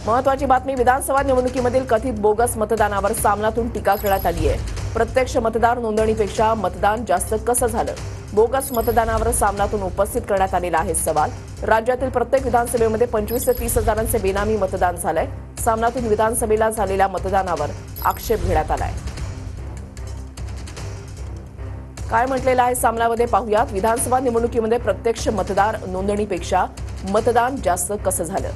महत्त्वाची बातमी, विधानसभा निवडणुकीमधील कथित बोगस मतदानावर सामनातून टीका करण्यात आली आहे। प्रत्यक्ष मतदार नोंदणीपेक्षा मतदान जास्त कसं झालं? बोगस मतदानावर सामनातून उपस्थित करण्यात आलेला आहे सवाल। राज्यातील प्रत्येक विधानसभेमध्ये 25 ते 30 हजारांचे बेनामी मतदान झालंय। सामनातून विधानसभेला झालेल्या मतदानावर आक्षेप घेण्यात आलाय। काय म्हटलेलं आहे सामनामध्ये पाहूयात। विधानसभा निवडणुकीमध्ये प्रत्यक्ष मतदार नोंदणीपेक्षा मतदान जास्त कसं झालं?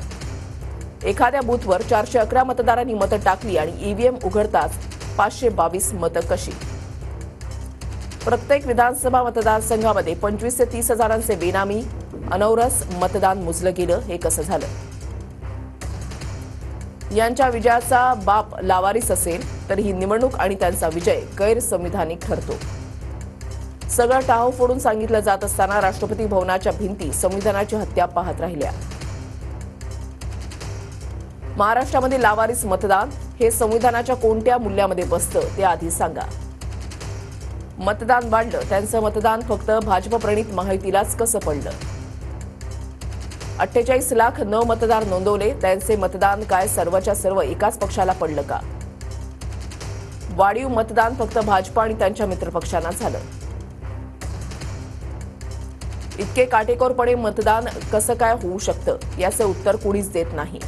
एखाद्या बूथवर 411 मतदारांनी मतं टाकली आणि ईव्हीएम उघडताच 522 मतं कशी? प्रत्येक विधानसभा मतदारसंघामध्ये 25 ते 30 हजारांचे बेनामी अनौरस मतदान मोजलं गेलं, हे कसं झालं? यांच्या विजयाचा बाप लावारिस असेल तर ही निवडणूक आणि त्यांचा विजय गैरसंविधानिक ठरतो। सगळं टाहो फोडून सांगितलं जात असताना राष्ट्रपती भवनाच्या भिंती संविधानाची हत्या पाहत राहिल्या। महाराष्ट्रामध्ये लावारिस मतदान हे संविधानाच्या कोणत्या मूल्यामध्ये बसतं ते आधी सांगा। मतदान वाढलं, त्यांचं मतदान फक्त भाजप प्रणित महायुतीलाच कसं पडलं? 48 लाख न मतदार नोंदवले, त्यांचे मतदान काय सर्वच्या सर्व एकाच पक्षाला पडलं का? वाढीव मतदान फक्त भाजप आणि त्यांच्या मित्रपक्षांना झालं। इतके काटेकोरपणे मतदान कसं काय होऊ शकतं, याचं उत्तर कुणीच देत नाही।